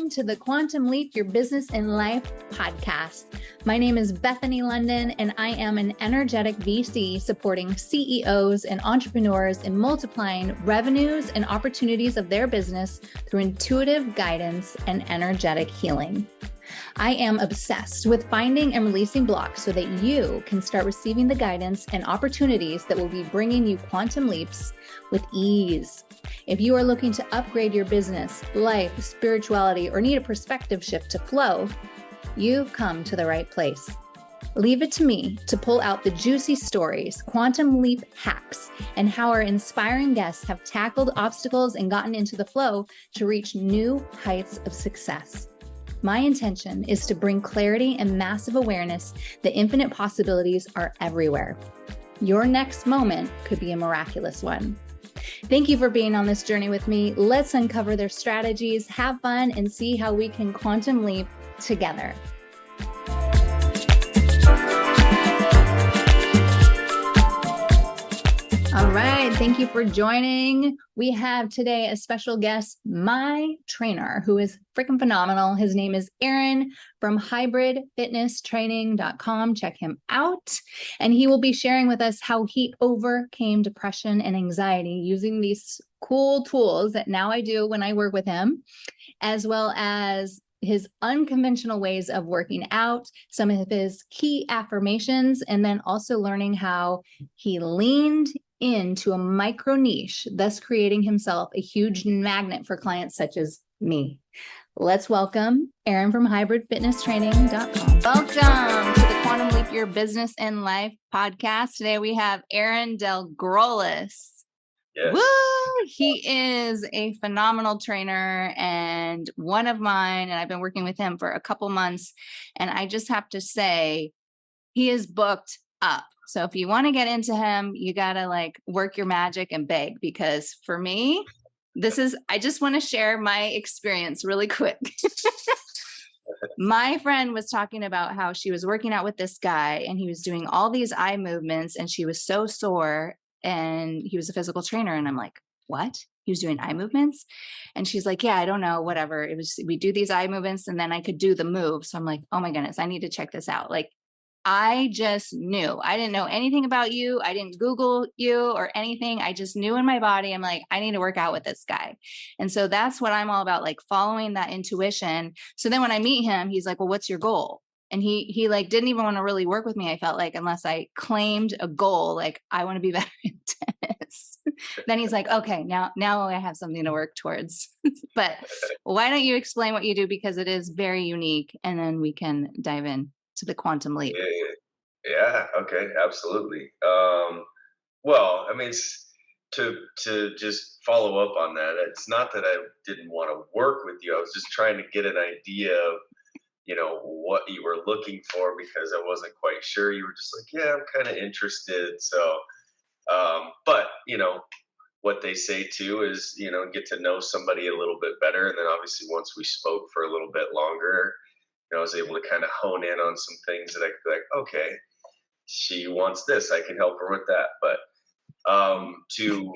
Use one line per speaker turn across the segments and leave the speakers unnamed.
welcome to the Quantum Leap Your Business and Life podcast. My name is Bethany Londyn, and I am an energetic VC supporting CEOs and entrepreneurs in multiplying revenues and opportunities of their business through intuitive guidance and energetic healing. I am obsessed with finding and releasing blocks so that you can start receiving the guidance and opportunities that will be bringing you quantum leaps with ease. If you are looking to upgrade your business, life, spirituality, or need a perspective shift to flow, you've come to the right place. Leave it to me to pull out the juicy stories, quantum leap hacks, and how our inspiring guests have tackled obstacles and gotten into the flow to reach new heights of success. My intention is to bring clarity and massive awareness that infinite possibilities are everywhere. Your next moment could be a miraculous one. Thank you for being on this journey with me. Let's uncover their strategies, have fun, and see how we can quantum leap together. All right. Thank you for joining. We have today a special guest, my trainer, who is freaking phenomenal. His name is Aaron from hybridfitnesstraining.com. Check him out. And he will be sharing with us how he overcame depression and anxiety using these cool tools that now I do when I work with him, as well as his unconventional ways of working out, some of his key affirmations, and then also learning how he leaned into a micro niche, thus creating himself a huge magnet for clients such as me. Let's welcome Aaron from hybridfitnesstraining.com. Welcome to the Quantum Leap Your Business and Life podcast. Today we have Aaron Delgrolice.
Yes.
Woo! He is a phenomenal trainer and one of mine, and I've been working with him for a couple months, and I just have to say he is booked up. So if you want to get into him, you got to work your magic and beg, because for me, I just want to share my experience really quick. My friend was talking about how she was working out with this guy and he was doing all these eye movements and she was so sore, and he was a physical trainer. And I'm like, what? He was doing eye movements? And she's like, yeah, I don't know, whatever. We do these eye movements and then I could do the move. So I'm like, oh my goodness, I need to check this out. I just knew. I didn't know anything about you. I didn't Google you or anything. I just knew in my body, I'm like, I need to work out with this guy. And so that's what I'm all about, following that intuition. So then when I meet him, he's like, well, what's your goal? And he didn't even want to really work with me, I felt like, unless I claimed a goal, I want to be better in tennis. Then he's like, okay, now I have something to work towards. But why don't you explain what you do, because it is very unique, and then we can dive in to the quantum leap.
Yeah. Okay. Absolutely. Well, I mean, to just follow up on that, it's not that I didn't want to work with you. I was just trying to get an idea of, what you were looking for, because I wasn't quite sure. You were just like, yeah, I'm kind of interested. So, but what they say too is, get to know somebody a little bit better. And then obviously once we spoke for a little bit longer, I was able to kind of hone in on some things that I could be like, okay, she wants this, I can help her with that. But to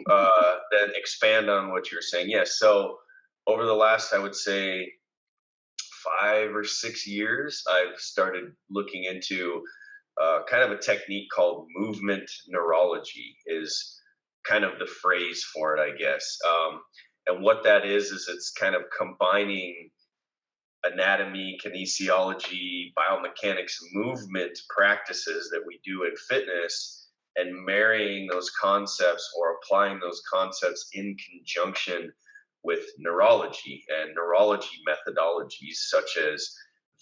then expand on what you're saying, yes. So over the last, I would say 5 or 6 years, I've started looking into kind of a technique called movement neurology, is kind of the phrase for it, I guess. And what that is it's kind of combining anatomy, kinesiology, biomechanics, movement practices that we do in fitness, and marrying those concepts or applying those concepts in conjunction with neurology and neurology methodologies such as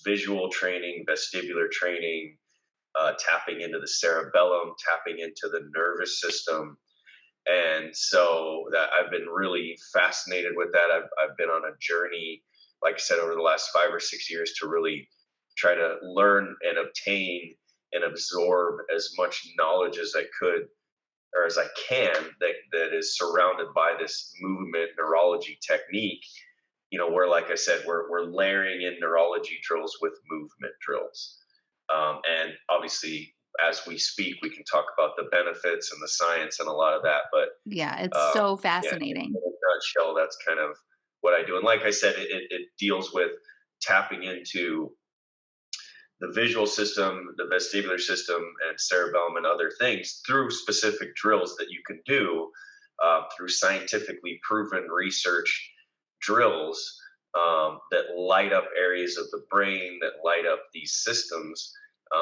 visual training, vestibular training, tapping into the cerebellum, tapping into the nervous system. And so that I've been really fascinated with that. I've been on a journey, like I said, over the last 5 or 6 years to really try to learn and obtain and absorb as much knowledge as I could, or as I can, that is surrounded by this movement neurology technique, where, like I said, we're layering in neurology drills with movement drills. And obviously, as we speak, we can talk about the benefits and the science and a lot of that. But
yeah, it's so fascinating.
Yeah, in a nutshell, that's kind of what I do. And like I said, it deals with tapping into the visual system, the vestibular system, and cerebellum and other things through specific drills that you can do through scientifically proven research drills that light up areas of the brain, that light up these systems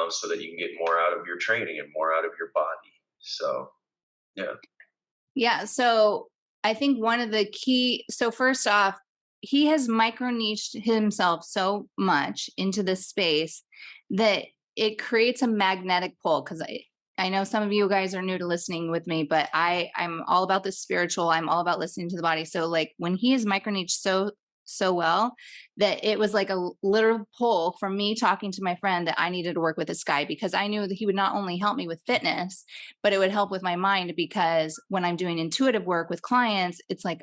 so that you can get more out of your training and more out of your body. So, yeah.
Yeah. So I think one of the key, so first off, he has micro niched himself so much into this space that it creates a magnetic pull. Cause I know some of you guys are new to listening with me, but I'm all about the spiritual. I'm all about listening to the body. So like when he is micro niched so well that it was like a literal pull from me talking to my friend that I needed to work with this guy, because I knew that he would not only help me with fitness, but it would help with my mind, because when I'm doing intuitive work with clients, it's like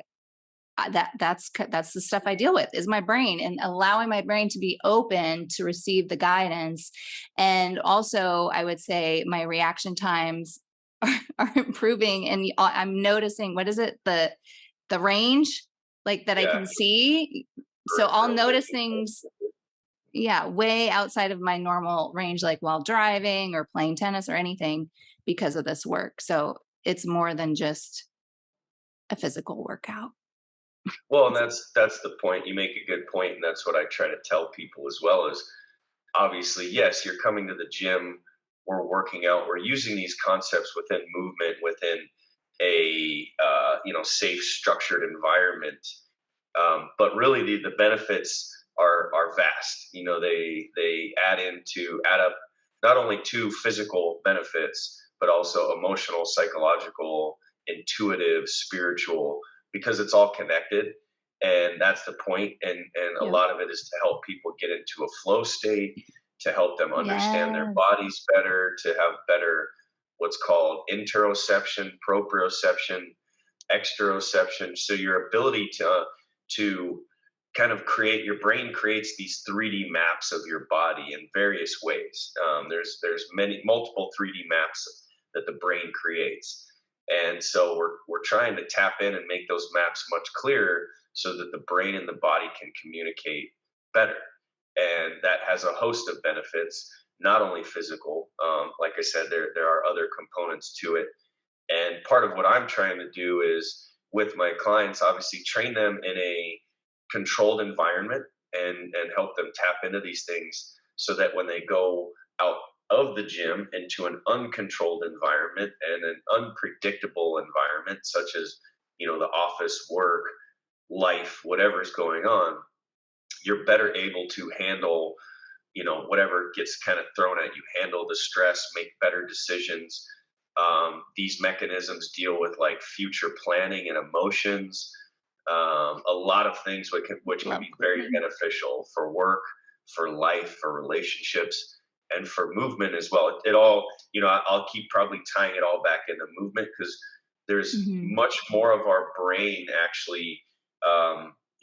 that's the stuff I deal with, is my brain, and allowing my brain to be open to receive the guidance. And also I would say my reaction times are improving, and I'm noticing, what is it? The range, like that I
Yeah.
can see. So I'll notice things, yeah, way outside of my normal range, like while driving or playing tennis or anything, because of this work. So it's more than just a physical workout.
Well, and that's the point. You make a good point, and that's what I try to tell people as well. Is obviously, yes, you're coming to the gym, we're working out, we're using these concepts within movement, within a safe, structured environment. But really, the benefits are vast. They add up not only to physical benefits, but also emotional, psychological, intuitive, spiritual, because it's all connected. And that's the point. And a
Yeah.
lot of it is to help people get into a flow state, to help them understand their
Yes.
bodies better, to have better what's called interoception, proprioception, exteroception. So your ability to kind of create, your brain creates these 3D maps of your body in various ways. There's multiple 3D maps that the brain creates, and so we're trying to tap in and make those maps much clearer so that the brain and the body can communicate better. And that has a host of benefits, not only physical. Like I said, there are other components to it. And part of what I'm trying to do is, with my clients, obviously train them in a controlled environment and help them tap into these things so that when they go out of the gym into an uncontrolled environment and an unpredictable environment, such as, the office, work, life, whatever's going on, you're better able to handle, whatever gets kind of thrown at you, handle the stress, make better decisions. These mechanisms deal with like future planning and emotions, a lot of things which can
Love
be very
cooking.
beneficial for work, for life, for relationships, and for movement as well. It all, I'll keep probably tying it all back into movement, because there's
Hmm.
much more of our brain actually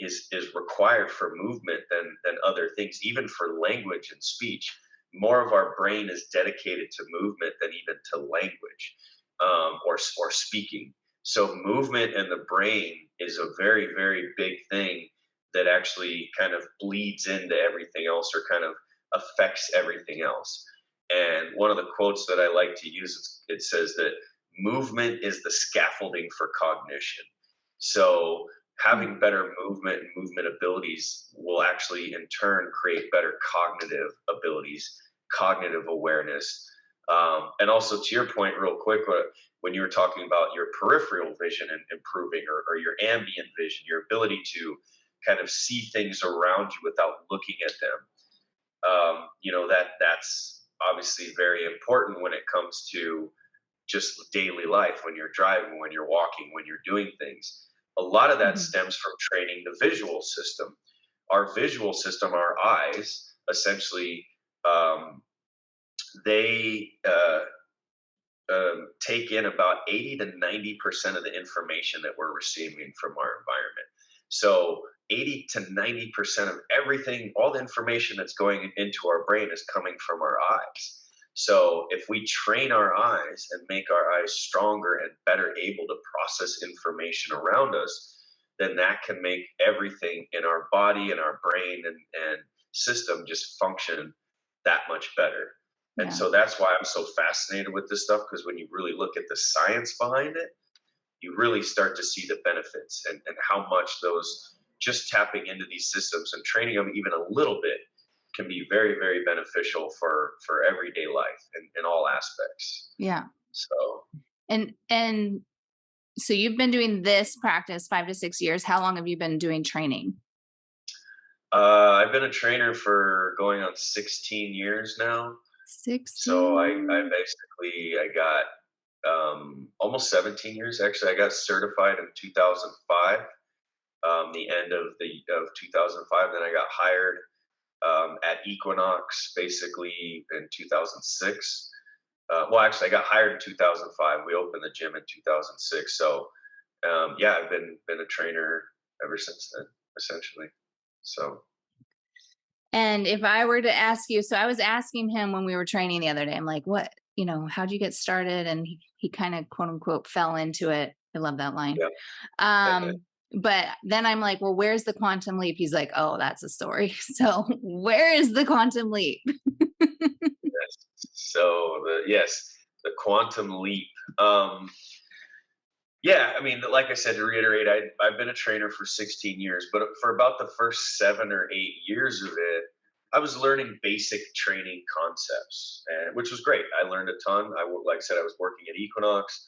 is required for movement than other things, even for language and speech. More of our brain is dedicated to movement than even to language, or speaking. So movement in the brain is a very, very big thing that actually kind of bleeds into everything else, or kind of affects everything else. And one of the quotes that I like to use, it says that movement is the scaffolding for cognition. So having better movement and movement abilities will actually in turn create better cognitive abilities, cognitive awareness. And also, to your point, real quick, when you were talking about your peripheral vision and improving, or your ambient vision, your ability to kind of see things around you without looking at them, that's obviously very important when it comes to just daily life, when you're driving, when you're walking, when you're doing things. A lot of that
Hmm.
stems from training the visual system. Our visual system, our eyes, essentially, um, they take in about 80 to 90% of the information that we're receiving from our environment. So 80 to 90% of everything, all the information that's going into our brain, is coming from our eyes. So if we train our eyes and make our eyes stronger and better able to process information around us, then that can make everything in our body and our brain and system just function that much better. And
Yeah.
so that's why I'm so fascinated with this stuff, because when you really look at the science behind it, you really start to see the benefits and how much those just tapping into these systems and training them even a little bit can be very, very beneficial for everyday life in all aspects.
Yeah.
So
And so you've been doing this practice 5 to 6 years. How long have you been doing training?
I've been a trainer for going on 16 years now. So I
16.
basically I got almost 17 years actually. I got certified in 2005, the end of 2005. Then I got hired at Equinox basically in 2006. Well, actually, I got hired in 2005. We opened the gym in 2006. So yeah, I've been a trainer ever since then, essentially. So
And if I were to ask you, so I was asking him when we were training the other day, I'm like, what, how'd you get started? And he kind of quote unquote fell into it. I love that line.
yeah.
But then I'm like, well, where's the quantum leap? He's like, oh, that's a story. So where is the quantum leap?
Yes. So the quantum leap. Yeah, I mean, like I said, to reiterate, I've been a trainer for 16 years, but for about the first 7 or 8 years of it, I was learning basic training concepts, and which was great. I learned a ton. Like I said, I was working at Equinox,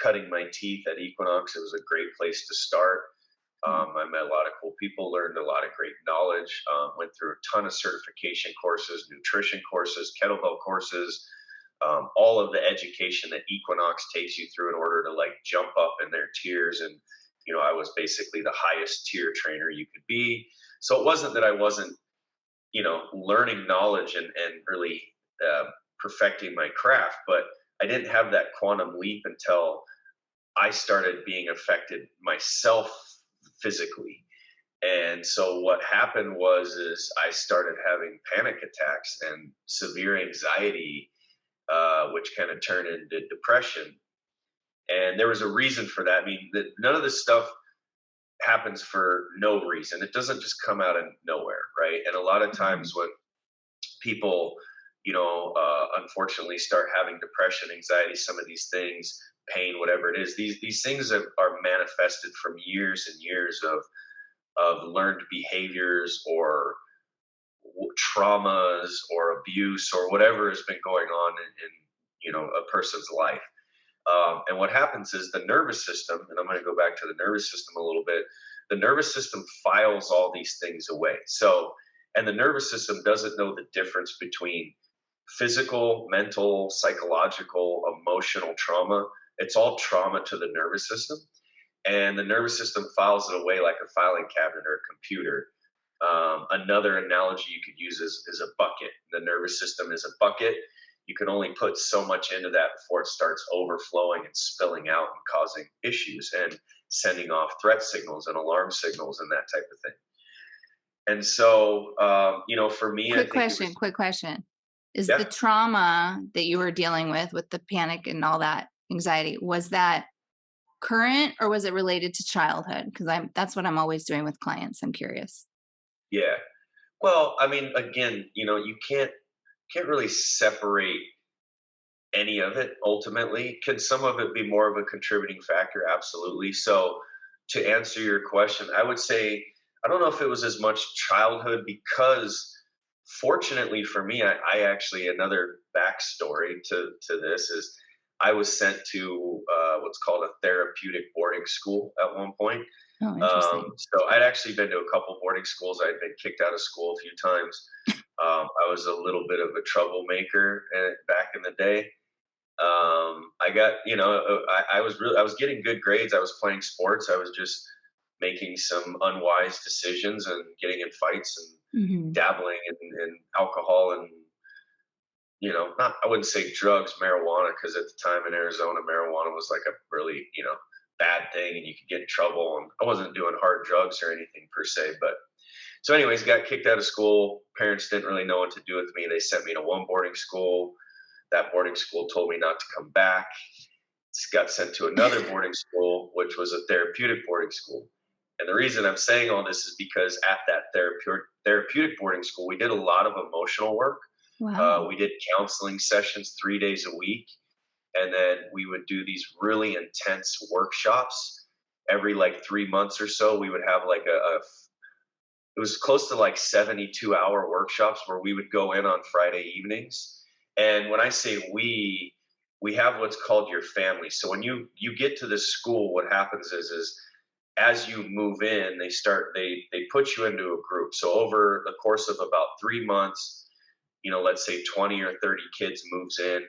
cutting my teeth at Equinox. It was a great place to start. I met a lot of cool people, learned a lot of great knowledge, went through a ton of certification courses, nutrition courses, kettlebell courses, all of the education that Equinox takes you through in order to like jump up in their tiers. And, I was basically the highest tier trainer you could be. So it wasn't that I wasn't, learning knowledge and really perfecting my craft, but I didn't have that quantum leap until I started being affected myself physically. And so what happened is I started having panic attacks and severe anxiety, which kind of turned into depression. And there was a reason for that. I mean, none of this stuff happens for no reason. It doesn't just come out of nowhere, right? And a lot of times when people, unfortunately start having depression, anxiety, some of these things, pain, whatever it is, these things are manifested from years and years of learned behaviors or traumas or abuse or whatever has been going on in a person's life. And what happens is the nervous system, and I'm going to go back to the nervous system a little bit. The nervous system files all these things away. So, and the nervous system doesn't know the difference between physical, mental, psychological, emotional trauma. It's all trauma to the nervous system. And the nervous system files it away like a filing cabinet or a computer. Another analogy you could use is a bucket. The nervous system is a bucket. You can only put so much into that before it starts overflowing and spilling out and causing issues and sending off threat signals and alarm signals and that type of thing. And so, for me, I think
Quick question. Is
yeah.
the trauma that you were dealing with the panic and all that anxiety, was that current or was it related to childhood? Because that's what I'm always doing with clients. I'm curious.
Yeah. Well, I mean, again, you can't really separate any of it ultimately. Can some of it be more of a contributing factor? Absolutely. So to answer your question, I would say I don't know if it was as much childhood, because fortunately for me, I actually, another backstory to this is I was sent to what's called a therapeutic boarding school at one point.
Oh, interesting.
So I'd actually been to a couple boarding schools. I'd been kicked out of school a few times. I was a little bit of a troublemaker back in the day. I got, I was getting good grades. I was playing sports. I was just making some unwise decisions and getting in fights and dabbling in alcohol and, not, I wouldn't say drugs, marijuana, because at the time in Arizona, marijuana was like a really, bad thing and you could get in trouble. And I wasn't doing hard drugs or anything per se, but so anyways, got kicked out of school. Parents didn't really know what to do with me. They sent me to one boarding school. That boarding school told me not to come back. Got sent to another boarding school, which was a therapeutic boarding school. And the reason I'm saying all this is because at that therapeutic boarding school, we did a lot of emotional work.
Wow.
We did counseling sessions 3 days a week. And then we would do these really intense workshops every like 3 months or so. We would have like it was close to like 72-hour workshops where we would go in on Friday evenings. And when I say we have what's called your family. So when you get to this school, what happens is as you move in, they put you into a group. So over the course of about 3 months, let's say 20 or 30 kids moves in,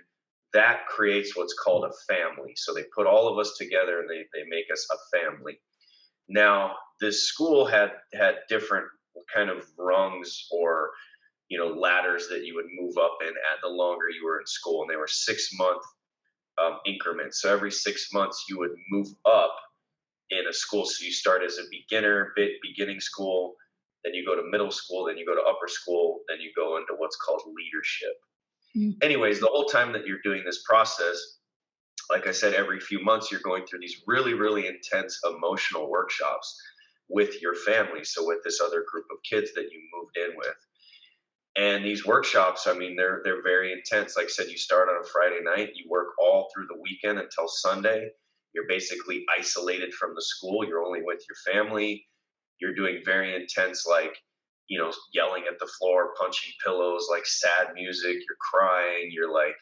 that creates what's called a family. So they put all of us together and they make us a family. Now, this school had different kind of rungs or ladders that you would move up in at the longer you were in school, and they were 6 month increments. So every 6 months you would move up in a school. So you start as a beginning school, then you go to middle school, then you go to upper school, then you go into what's called leadership.
Mm.
Anyways, the whole time that you're doing this process, like I said, every few months you're going through these really, really intense emotional workshops with your family. So with this other group of kids that you moved in with. And these workshops, I mean, they're very intense. Like I said, you start on a Friday night, you work all through the weekend until Sunday. You're basically isolated from the school. You're only with your family. You're doing very intense, like, yelling at the floor, punching pillows, like sad music. You're crying. You're like,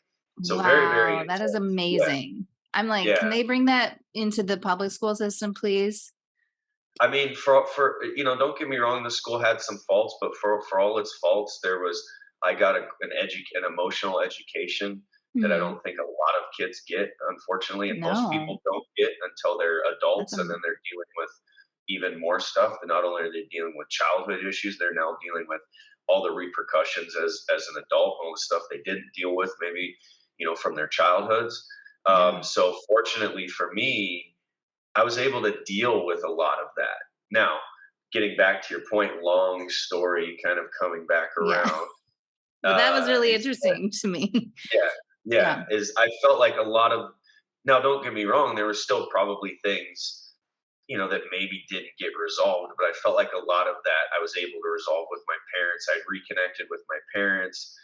so very, very
Wow, that is
intense. Yeah.
amazing. I'm like, can
Yeah.
they bring that into the public school system, please?
I mean, for don't get me wrong, the school had some faults, but for all its faults, I got an emotional education that I
Hmm.
don't think a lot of kids get, unfortunately, and most
No,
people don't get until they're
that's
adults, and then they're dealing with even more stuff. And not only are they dealing with childhood issues, they're now dealing with all the repercussions as an adult, all the stuff they didn't deal with, maybe from their childhoods.
yeah,
So fortunately for me, I was able to deal with a lot of that. Now, getting back to your point, long story kind of coming back
yeah.
around,
But that was really
is
interesting to me.
yeah, yeah,
Yeah.
is I felt like a lot of, now don't get me wrong, there were still probably things, that maybe didn't get resolved, but I felt like a lot of that I was able to resolve with my parents. I reconnected with my parents.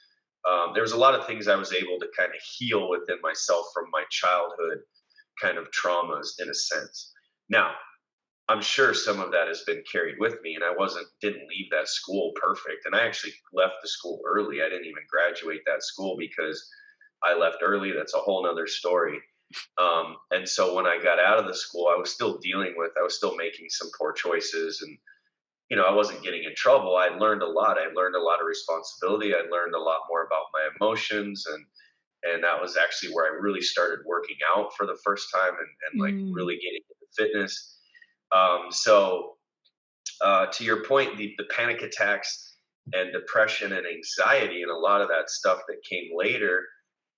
There was a lot of things I was able to kind of heal within myself from my childhood kind of traumas in a sense. Now, I'm sure some of that has been carried with me, and I didn't leave that school perfect. And I actually left the school early. I didn't even graduate that school because I left early. That's a whole nother story. And so when I got out of the school, I was still making some poor choices, and I wasn't getting in trouble. I learned a lot. I learned a lot of responsibility. I learned a lot more about my emotions, and that was actually where I really started working out for the first time, and like
Mm.
really getting into fitness. So to your point, the panic attacks and depression and anxiety and a lot of that stuff that came later,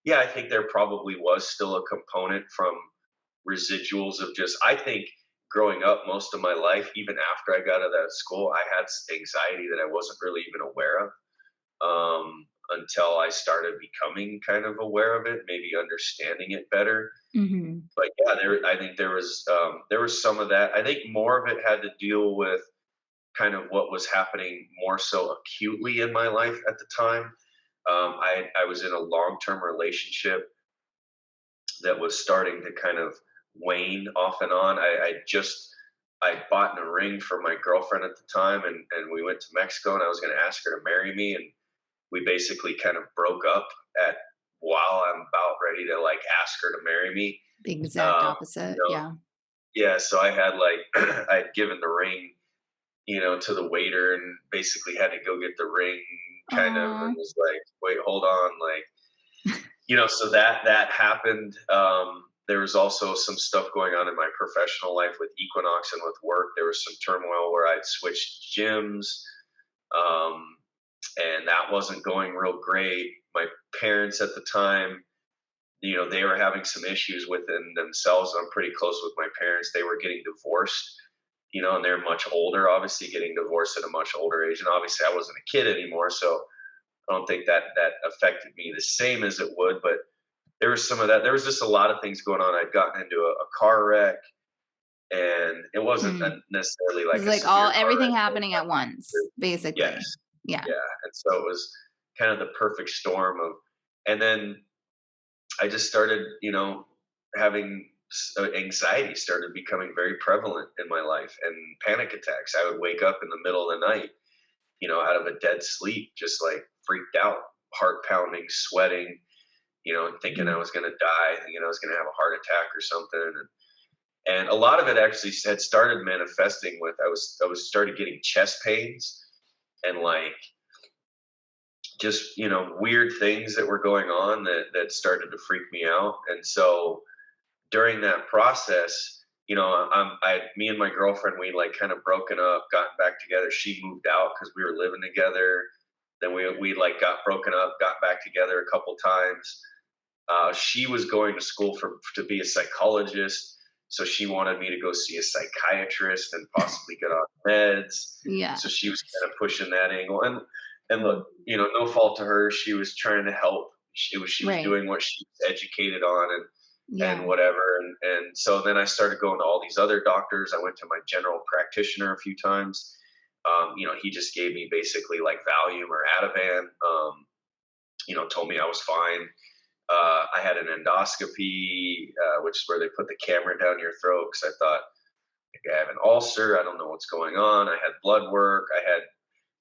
yeah, I think there probably was still a component from residuals of just, I think growing up most of my life, even after I got out of that school, I had anxiety that I wasn't really even aware of, until I started becoming kind of aware of it, maybe understanding it better.
Hmm.
But yeah, I think there was some of that. I think more of it had to deal with kind of what was happening more so acutely in my life at the time. I was in a long term relationship that was starting to kind of wane off and on. I bought a ring for my girlfriend at the time, and we went to Mexico, and I was going to ask her to marry me, and we basically kind of broke up at while I'm about ready to like ask her to marry me.
The exact
Um, you
opposite.
know,
Yeah.
yeah, so I had like I had given the ring, to the waiter, and basically had to go get the ring kind of,
Oh.
and was like, wait, hold on, like, so that happened. There was also some stuff going on in my professional life with Equinox and with work. There was some turmoil where I'd switched gyms, um, and that wasn't going real great. My parents at the time, they were having some issues within themselves. I'm pretty close with my parents. They were getting divorced, and they're much older, obviously getting divorced at a much older age. And obviously I wasn't a kid anymore. So I don't think that affected me the same as it would, but there was some of that. There was just a lot of things going on. I'd gotten into a car wreck. And it wasn't
Mm.
necessarily
It's
like a
like
severe car
everything
accident.
happening at once,
Yes.
basically. Yeah.
Yeah. And so it was kind of the perfect storm of, and then I just started, having anxiety started becoming very prevalent in my life, and panic attacks. I would wake up in the middle of the night, out of a dead sleep, just like freaked out, heart pounding, sweating, thinking I
Mm.
was going to die, thinking I was going to have a heart attack or something. And a lot of it actually had started manifesting with, I was started getting chest pains and like just, weird things that were going on that started to freak me out. And so during that process, me and my girlfriend, we like kind of broken up, gotten back together. She moved out because we were living together. Then we like got broken up, got back together a couple times. She was going to school to be a psychologist, so she wanted me to go see a psychiatrist and possibly get on meds.
Yeah.
So she was kind of pushing that angle, and look, no fault to her. She was trying to help. She was
Right.
doing what she was educated on, and
Yeah.
whatever. And so then I started going to all these other doctors. I went to my general practitioner a few times. He just gave me basically like Valium or Ativan. Told me I was fine. I had an endoscopy, which is where they put the camera down your throat because I thought, like, I have an ulcer. I don't know what's going on. I had blood work. I had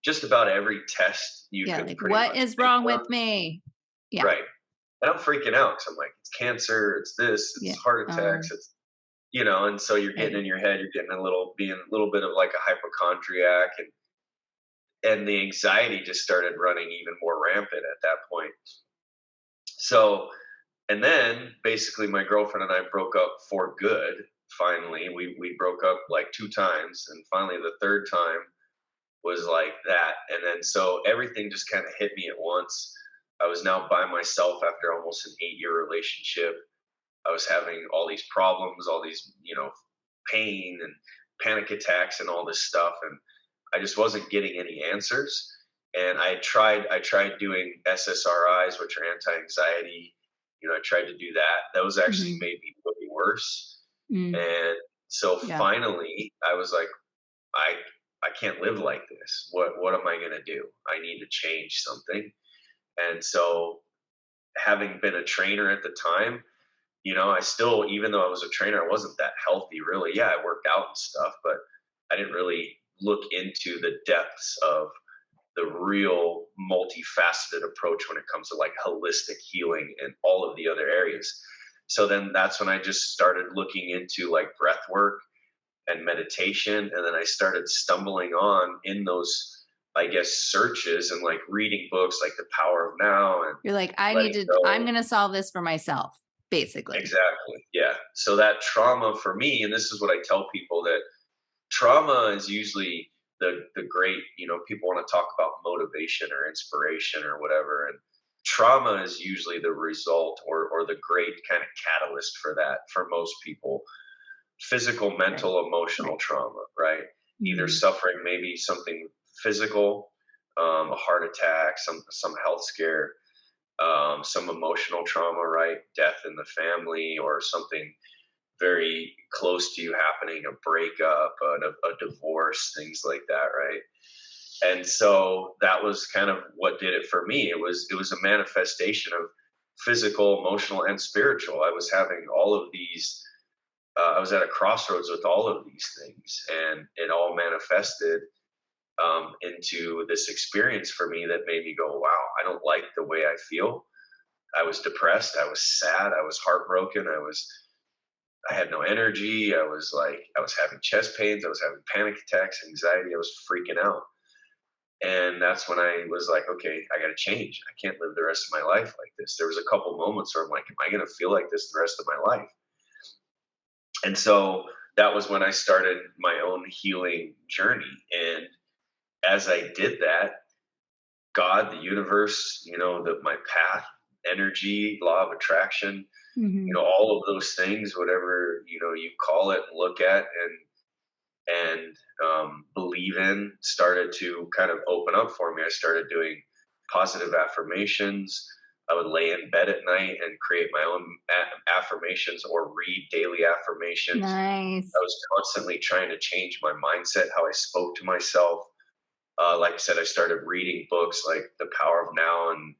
just about every test you
Yeah.
could
Like,
pretty
what
much
is
think
wrong
of.
with me? Yeah.
Right. And I'm freaking out because I'm like, it's cancer, it's this,
Yeah.
it's heart attacks, it's, and so you're getting
Right.
in your head, you're getting being a little bit of like a hypochondriac, and the anxiety just started running even more rampant at that point. So, and then basically my girlfriend and I broke up for good. Finally, we broke up like two times, and finally the third time was like that. And then so everything just kind of hit me at once. I was now by myself after almost an 8-year relationship. I was having all these problems, all these, pain and panic attacks and all this stuff. And I just wasn't getting any answers. And I tried doing SSRIs, which are anti-anxiety. I tried to do that. Those actually
Mm-hmm.
made me way worse.
Mm.
And so
Yeah.
finally I was like, I I can't live like this. What am I gonna do? I need to change something. And so having been a trainer at the time, I still, even though I was a trainer, I wasn't that healthy really. Yeah, I worked out and stuff, but I didn't really look into the depths of the real multifaceted approach when it comes to like holistic healing and all of the other areas. So then that's when I just started looking into like breath work and meditation. And then I started stumbling on in those, I guess, searches and like reading books like The Power of Now and
You're like,
Letting
I'm
Go.
going to solve this for myself, basically.
Exactly. Yeah. So that trauma for me, and this is what I tell people, that trauma is usually the great, people want to talk about motivation or inspiration or whatever. And trauma is usually the result or the great kind of catalyst for that for most people. Physical,
Right.
mental, emotional
Right.
trauma, right? Either
Mm-hmm.
suffering maybe something physical, a heart attack, some health scare, some emotional trauma, right? Death in the family or something very close to you happening, a breakup, a divorce, things like that, right? And so that was kind of what did it for me. It was a manifestation of physical, emotional, and spiritual. I was having all of these. I was at a crossroads with all of these things, and it all manifested into this experience for me that made me go, "Wow, I don't like the way I feel." I was depressed. I was sad. I was heartbroken. I had no energy. I was having chest pains. I was having panic attacks, anxiety. I was freaking out. And that's when I was like, okay, I got to change. I can't live the rest of my life like this. There was a couple moments where I'm like, am I going to feel like this the rest of my life? And so that was when I started my own healing journey. And as I did that, God, the universe, my path, energy, law of attraction,
Mm-hmm.
all of those things, whatever, you call it and look at and believe in, started to kind of open up for me. I started doing positive affirmations. I would lay in bed at night and create my own affirmations or read daily affirmations. I
Nice.
was constantly trying to change my mindset, how I spoke to myself. Like I said, I started reading books like The Power of Now and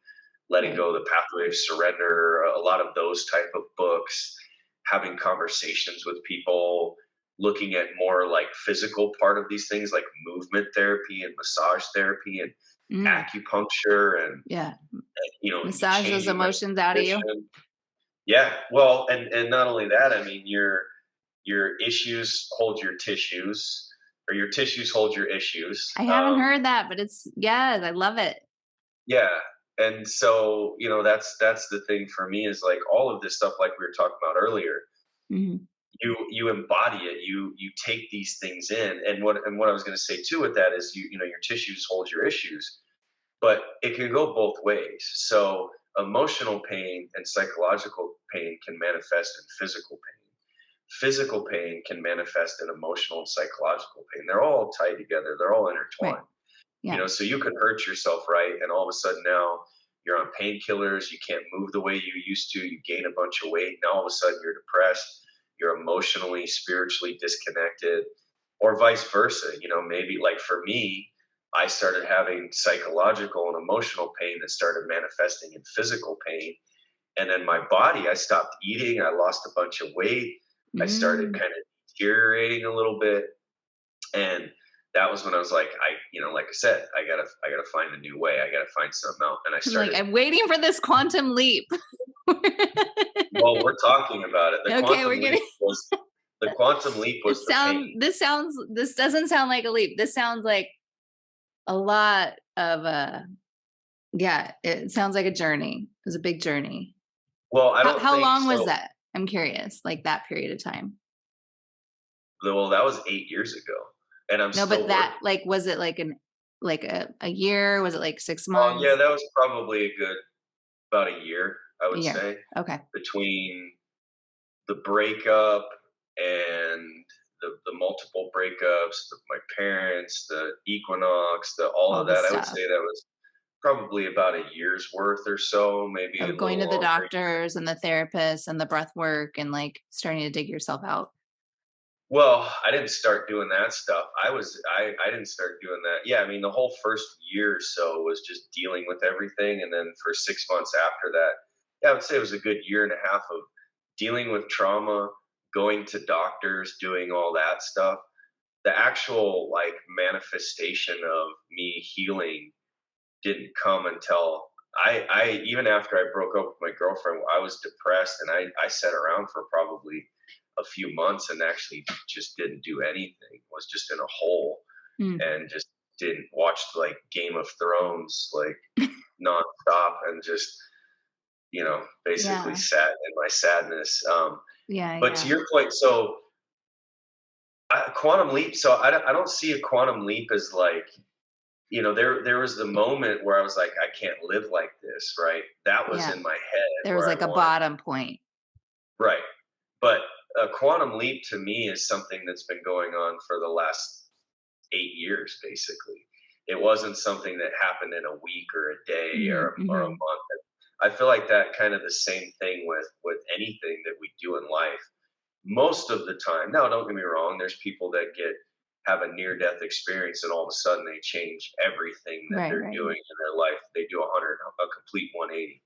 Letting
Right.
Go, The Pathway of Surrender, a lot of those type of books, having conversations with people, looking at more like physical part of these things like movement therapy and massage therapy and
Mm,
acupuncture and,
yeah. Massage those
changing my
emotions out of you.
nutrition. Yeah, well, and not only that, I mean, your issues hold your tissues, or your tissues hold your issues.
I haven't heard that, but it's yes, I love it.
Yeah, and so that's the thing for me is like all of this stuff, like we were talking about earlier.
Mhm.
You embody it. You take these things in, and what I was going to say too with that is your tissues hold your issues, but it can go both ways. So emotional pain and psychological pain can manifest in physical pain. Physical pain can manifest in emotional and psychological pain. They're all tied together. They're all
Right.
intertwined.
Yeah.
So you could hurt yourself, right? And all of a sudden now you're on painkillers. You can't move the way you used to. You gain a bunch of weight. Now all of a sudden you're depressed. You're emotionally, spiritually disconnected, or vice versa. Maybe like for me, I started having psychological and emotional pain that started manifesting in physical pain. And then my body, I stopped eating. I lost a bunch of weight. I started
Mm.
kind of deteriorating a little bit. And that was when I was like, like I said, I gotta find a new way. I gotta find something out. And I
Like,
started.
I'm waiting for this quantum leap.
Well, we're talking about it.
Okay, we're getting
The quantum leap was the pain.
this doesn't sound like a leap. This sounds like a lot of yeah, it sounds like a journey. It was a big journey.
Well, I don't
How
think
long was
so.
that? I'm curious, like that period of time.
Well, that was 8 years ago, and I'm
No, but
still working.
that like was it like a year? Was it like 6
Oh, yeah,
months?
that was probably a good about a year, I
A
would
year.
say,
Okay.
between the breakup and the multiple breakups, my parents, the equinox, all
All
of
the
that. I would
stuff
say that was probably about a year's worth or so, maybe a
of going
little
to the
longer.
doctors and the therapist and the breath work and like starting to dig yourself out.
Well, I didn't start doing that stuff. I didn't start doing that. Yeah, I mean the whole first year or so was just dealing with everything, and then for 6 months after that, yeah, I would say it was a good year and a half of dealing with trauma, going to doctors, doing all that stuff. The actual like manifestation of me healing didn't come until I even after I broke up with my girlfriend, I was depressed and I sat around for probably a few months and actually just didn't do anything. Was just in a hole
Mm.
and just didn't watch like Game of Thrones like nonstop and just basically
Yeah.
sat in my sadness.
Yeah.
But to
Yeah.
your point, so quantum leap. So I don't see a quantum leap as like there was the moment where I was like, I can't live like this, right? That was
Yeah.
in my head
There was
where I
like a
wanted,
bottom point.
right? But a quantum leap to me is something that's been going on for the last 8 years, basically. It wasn't something that happened in a week or a day
Hmm.
or a
Hmm.
month. I feel like that kind of the same thing with anything that we do in life. Most of the time, now don't get me wrong, there's people that have a near death experience and all of a sudden they change everything that
Right.
they're
Right.
doing in their life. They do a complete 180.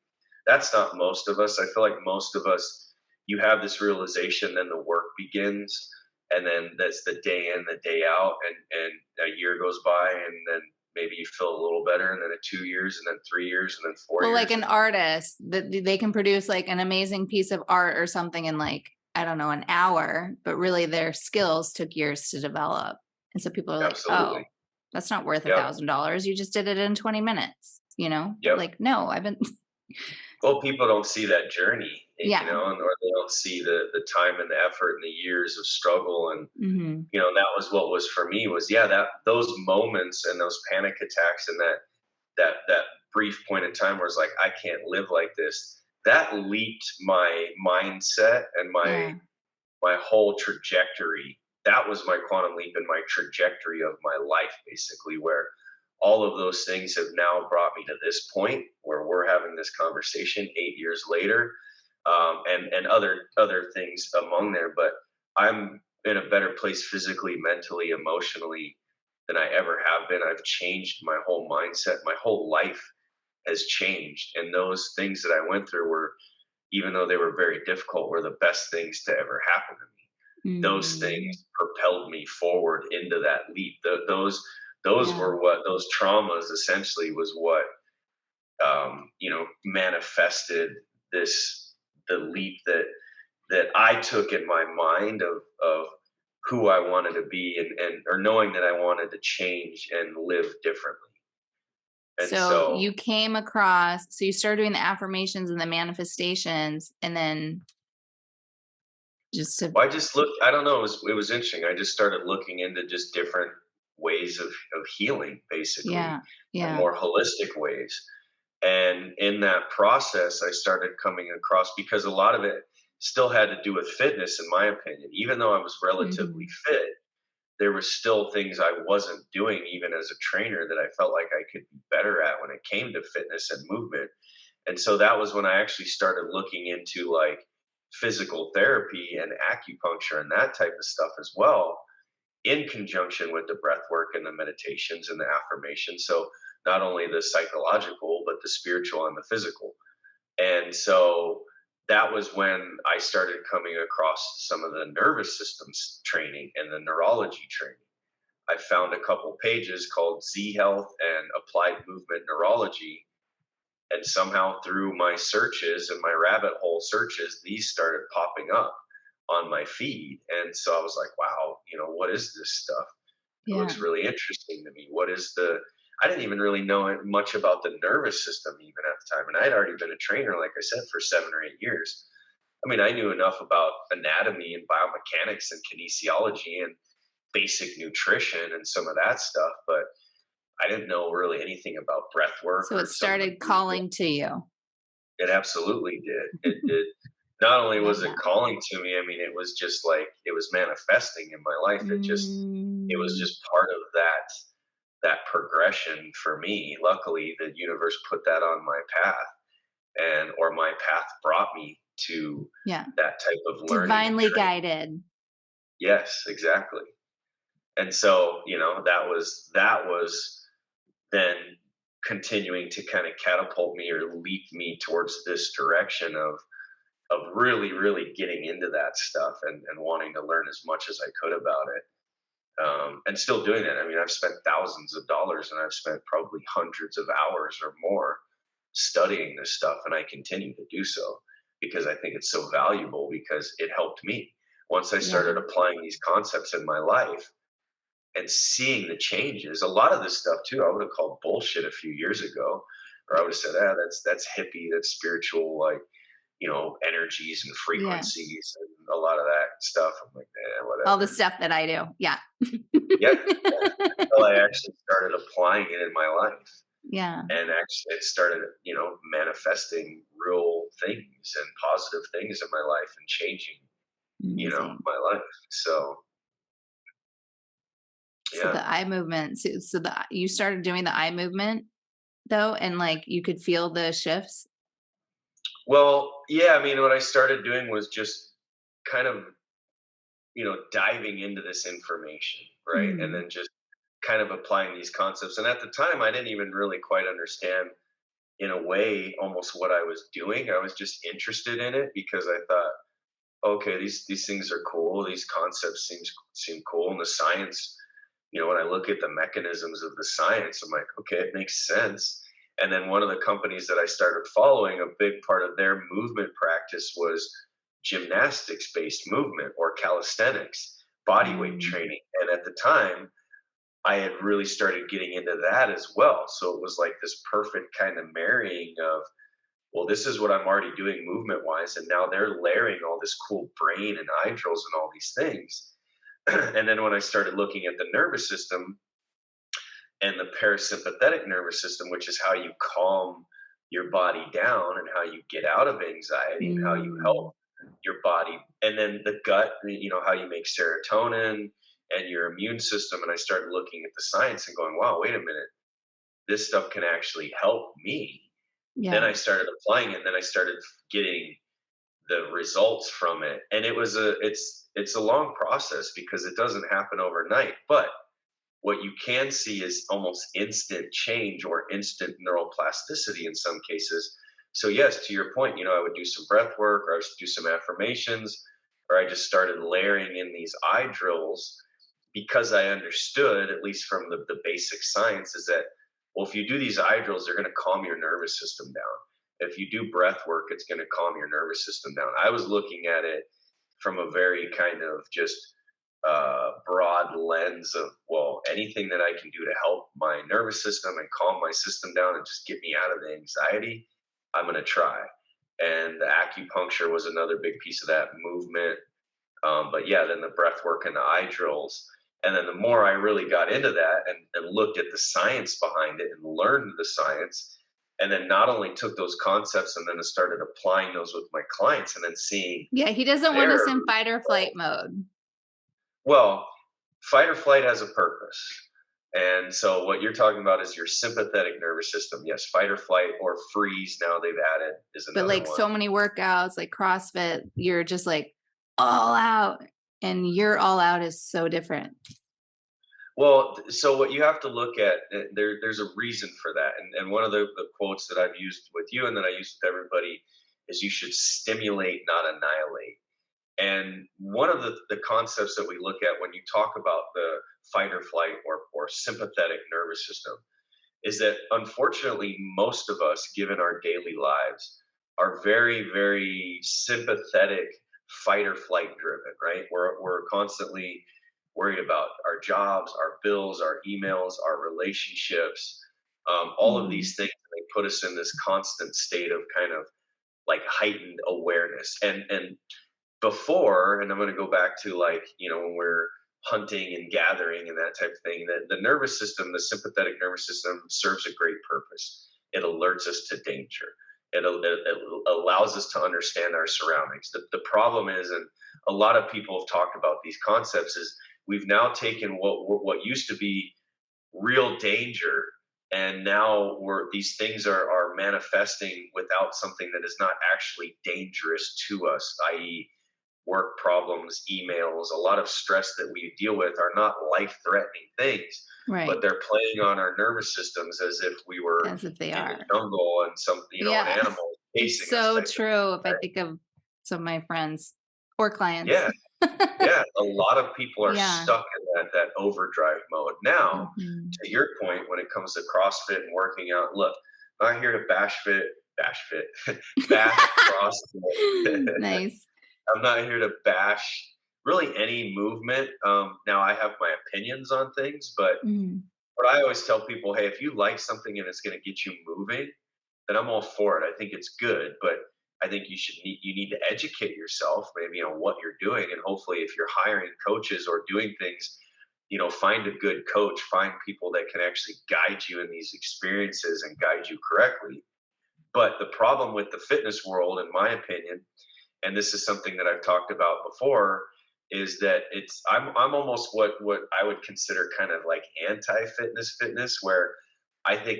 That's not most of us. I feel like most of us, you have this realization, then the work begins, and then that's the day in, the day out, and a year goes by, and then maybe you feel a little better, and then 2 years, and then 3 years, and then four
Well, like
years.
an artist that they can produce like an amazing piece of art or something in like, I don't know, an hour, but really their skills took years to develop. And so people are like, oh,
Absolutely.
that's not worth
Yep.
$1,000. You just did it in 20 minutes, but
Yep.
like, no, I've been,
Well, people don't see that journey,
yeah.
or they don't see the time and the effort and the years of struggle. And,
Hmm.
that was what was for me was, yeah, that those moments and those panic attacks and that brief point in time where it's like, I can't live like this. That leaped my mindset and
Yeah.
my whole trajectory. That was my quantum leap in my trajectory of my life, basically, where all of those things have now brought me to this point where we're having this conversation 8 years later, and other things among there. But I'm in a better place physically, mentally, emotionally than I ever have been. I've changed my whole mindset. My whole life has changed, and those things that I went through were, even though they were very difficult, were the best things to ever happen to me. Those
Mm.
things propelled me forward into that leap. Those
Yeah.
were what those traumas essentially was what, manifested this the leap that I took in my mind of who I wanted to be, and or knowing that I wanted to change and live differently. And
So
so
you came across, so you started doing the affirmations and the manifestations, and then just to,
well, I just looked. I don't know. It was interesting. I just started looking into just different ways of healing, basically,
yeah,
and
yeah.
more holistic ways. And in that process, I started coming across, because a lot of it still had to do with fitness, in my opinion. Even though I was relatively
Mhm.
fit, there were still things I wasn't doing, even as a trainer, that I felt like I could be better at when it came to fitness and movement. And so that was when I actually started looking into like physical therapy and acupuncture and that type of stuff as well, in conjunction with the breath work and the meditations and the affirmations. So not only the psychological, but the spiritual and the physical. And so that was when I started coming across some of the nervous systems training and the neurology training. I found a couple pages called Z Health and Applied Movement Neurology, and somehow through my searches and my rabbit hole searches, these started popping up on my feed. And so I was like, wow, what is this stuff? It
Yeah.
looks really interesting to me. I didn't even really know much about the nervous system even at the time. And I had already been a trainer, like I said, for 7 or 8 years. I mean, I knew enough about anatomy and biomechanics and kinesiology and basic nutrition and some of that stuff, but I didn't know really anything about breath work
So it
or some of the
started
movement.
calling to you.
It absolutely did. It did. Not only was
Love
it
that.
calling to me, I mean, it was just like it was manifesting in my life. It was
Mm.
just part of that progression for me. Luckily, the universe put that on my path, and or my path brought me to
Yeah.
that type of learning and
Divinely
training.
guided.
Yes, exactly. And so, that was then continuing to kind of catapult me or leap me towards this direction of really, really getting into that stuff, and wanting to learn as much as I could about it. And still doing it. I mean, I've spent thousands of dollars, and I've spent probably hundreds of hours or more studying this stuff, and I continue to do so because I think it's so valuable, because it helped me. Once I
Yeah.
started applying these concepts in my life and seeing the changes, a lot of this stuff too, I would have called bullshit a few years ago, or I would have said, that's hippie, that's spiritual, like, energies and
Yeah.
frequencies and a lot of that stuff. I'm like,
All the
whatever.
stuff that I do. Yeah.
Yeah, yeah. Until I actually started applying it in my life,
Yeah.
and actually it started, manifesting real things and positive things in my life and changing,
Amazing.
my life. So
So
yeah.
the eye movement, you started doing the eye movement though, and like you could feel the shifts.
Well, yeah, I mean, what I started doing was just kind of, diving into this information, right? And
Mm.
then just kind of applying these concepts. And at the time, I didn't even really quite understand, in a way, almost what I was doing. I was just interested in it because I thought, okay, these things are cool. These concepts seem cool, and the science. When I look at the mechanisms of the science, I'm like, okay, it makes sense. And then one of the companies that I started following, a big part of their movement practice was gymnastics based movement or calisthenics, body weight
Mm.
training. And at the time, I had really started getting into that as well. So it was like this perfect kind of marrying of, well, this is what I'm already doing movement wise. And now they're layering all this cool brain and eye drills and all these things. And then when I started looking at the nervous system and the parasympathetic nervous system, which is how you calm your body down and how you get out of anxiety and how you help
Mm.
your body, and then the gut, how you make serotonin and your immune system. And I started looking at the science and going, wow, wait a minute. this stuff can actually help me. Then
Yeah.
I started applying it, and then I started getting the results from it. And it's a long process because it doesn't happen overnight. But what you can see is almost instant change or instant neuroplasticity in some cases. So yes, to your point, I would do some breath work, or I would do some affirmations, or I just started layering in these eye drills because I understood, at least from the basic science, is that, well, if you do these eye drills, they're going to calm your nervous system down. If you do breath work, it's going to calm your nervous system down. I was looking at it from a very kind of just broad lens of, well, anything that I can do to help my nervous system and calm my system down and just get me out of the anxiety, I'm going to try. And the acupuncture was another big piece of that movement. But yeah, then the breath work and the eye drills. And then the more I really got into that and looked at the science behind it and learned the science, and then not only took those concepts and then started applying those with my clients and then seeing
Yeah. He doesn't want
their,
us in fight or flight mode.
well, fight or flight has a purpose. And so what you're talking about is your sympathetic nervous system. Yes, fight or flight or freeze, now they've added, is
But
another
like
one.
so many workouts, like CrossFit, you're just like all out, and your all out is so different.
Well, so what you have to look at, there's a reason for that. And one of the quotes that I've used with you and that I use with everybody is, you should stimulate, not annihilate. And one of the concepts that we look at when you talk about the fight or flight or sympathetic nervous system is that, unfortunately, most of us, given our daily lives, are very, very sympathetic, fight or flight driven, right? We're constantly worried about our jobs, our bills, our emails, our relationships, all of
Mhm.
these things. They put us in this constant state of kind of like heightened awareness. And before, and I'm going to go back to, like, when we're hunting and gathering and that type of thing, that the nervous system, the sympathetic nervous system, serves a great purpose. It alerts us to danger. It allows us to understand our surroundings. The problem is, and a lot of people have talked about these concepts, is we've now taken what used to be real danger, and now these things are manifesting without something that is not actually dangerous to us, i.e., work problems, emails, a lot of stress that we deal with are not life-threatening things, but
Right.
they're playing on our nervous systems as if we were
As if they
in the
are.
jungle and an
Yeah.
animal
It's
chasing us
so
type of thing,
true if I
right?
think of some of my friends or clients.
Yeah, yeah. A lot of people are
Yeah.
stuck in that overdrive mode. Now,
Mhm.
to your point, when it comes to CrossFit and working out, look, I'm not here to bash fit, bash CrossFit.
Nice.
I'm not here to bash really any movement. Now, I have my opinions on things,
Mhm.
but I always tell people, hey, if you like something and it's going to get you moving, then I'm all for it. I think it's good, but I think you need to educate yourself maybe on what you're doing, and hopefully, if you're hiring coaches or doing things, find a good coach, find people that can actually guide you in these experiences and guide you correctly. But the problem with the fitness world, in my opinion, and this is something that I've talked about before, is that I'm almost what I would consider kind of like anti-fitness, where I think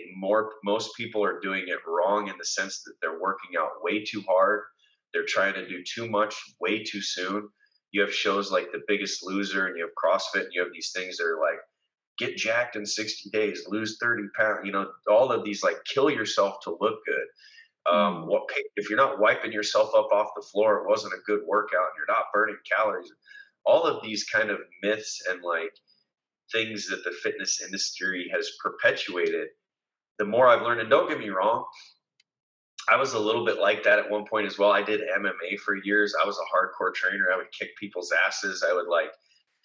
most people are doing it wrong, in the sense that they're working out way too hard. They're trying to do too much way too soon. You have shows like The Biggest Loser, and you have CrossFit, and you have these things that are like, get jacked in 60 days, lose 30 pounds, all of these, like, kill yourself to look good.
Mm.
If you're not wiping yourself up off the floor, it wasn't a good workout, and you're not burning calories. All of these kind of myths and, like, things that the fitness industry has perpetuated, the more I've learned. And don't get me wrong, I was a little bit like that at one point as well. I did MMA for years. I was a hardcore trainer. I would kick people's asses. I would, like,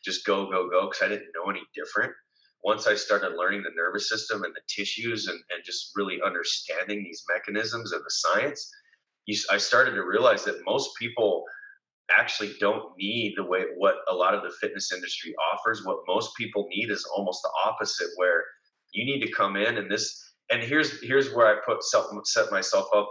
just go, go, go, because I didn't know any different. Once I started learning the nervous system and the tissues, and just really understanding these mechanisms and the science, I started to realize that most people actually don't need what a lot of the fitness industry offers. What most people need is almost the opposite, where you need to come in, and here's where I set myself up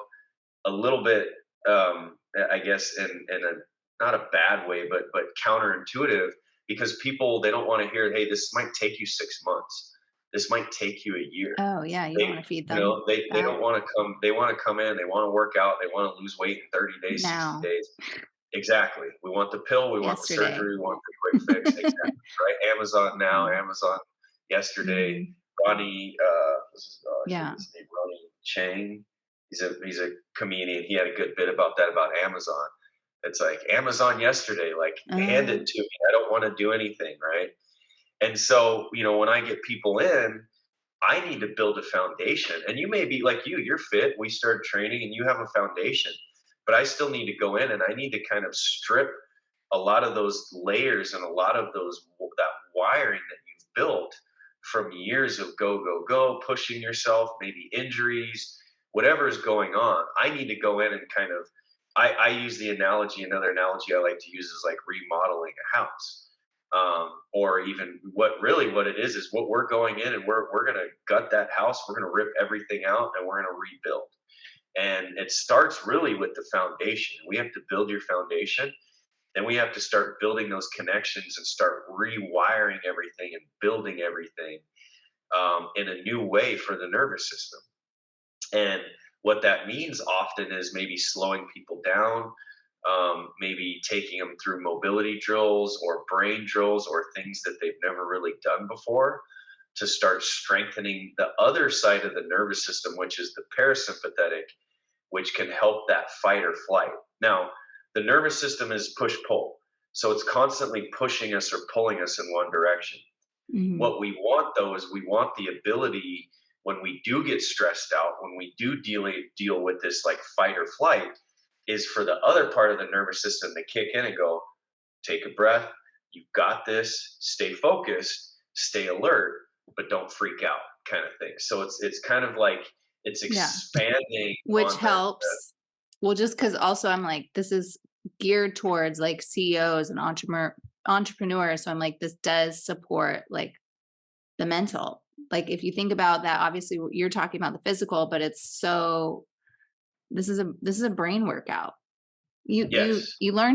a little bit, I guess, in a not a bad way, but counterintuitive, because people, they don't want to hear, hey, this might take you 6 months. This might take you a year.
Oh, yeah, you don't
They,
wanna feed
you
them
know, they
that
don't want to come. They want to come in. They want to work out. They want to lose weight in 30 days, 60
now,
days. Exactly. We want the pill. We want the
yesterday.
surgery. We want the quick fix. Exactly. Right. Amazon now.
Mm,
Amazon yesterday.
mhm,
Ronnie, I forget
yeah.
his name. Ronnie Chang. He's a comedian. He had a good bit about that about Amazon. It's like Amazon yesterday. Like hand
Uh,
it to me. I don't want to do anything. Right. And so when I get people in, I need to build a foundation. And you may be like you're fit. We started training and you have a foundation. But I still need to go in and I need to kind of strip a lot of those layers and a lot of that wiring that you've built from years of go, go, go, pushing yourself, maybe injuries, whatever is going on. I need to go in and kind of I use another analogy I like to use is like remodeling a house or even what it is what we're going in and we're going to gut that house. We're going to rip everything out and we're going to rebuild. And it starts really with the foundation. We have to build your foundation. Then we have to start building those connections and start rewiring everything and building everything in a new way for the nervous system. And what that means often is maybe slowing people down, maybe taking them through mobility drills or brain drills or things that they've never really done before to start strengthening the other side of the nervous system, which is the parasympathetic, which can help that fight or flight. Now, the nervous system is push pull. So it's constantly pushing us or pulling us in one direction.
mhm,
What we want though is we want the ability when we do get stressed out, when we do deal with this like fight or flight, is for the other part of the nervous system to kick in and go, take a breath, you've got this, stay focused, stay alert, but don't freak out kind of thing. So it's kind of like it's
yeah,
expanding
which
on the
helps. Well, just because also I'm like, this is geared towards like CEOs and entrepreneurs, so I'm like, this does support like the mental. Like if you think about that, obviously you're talking about the physical, but this is a brain workout. You
yes.
you learn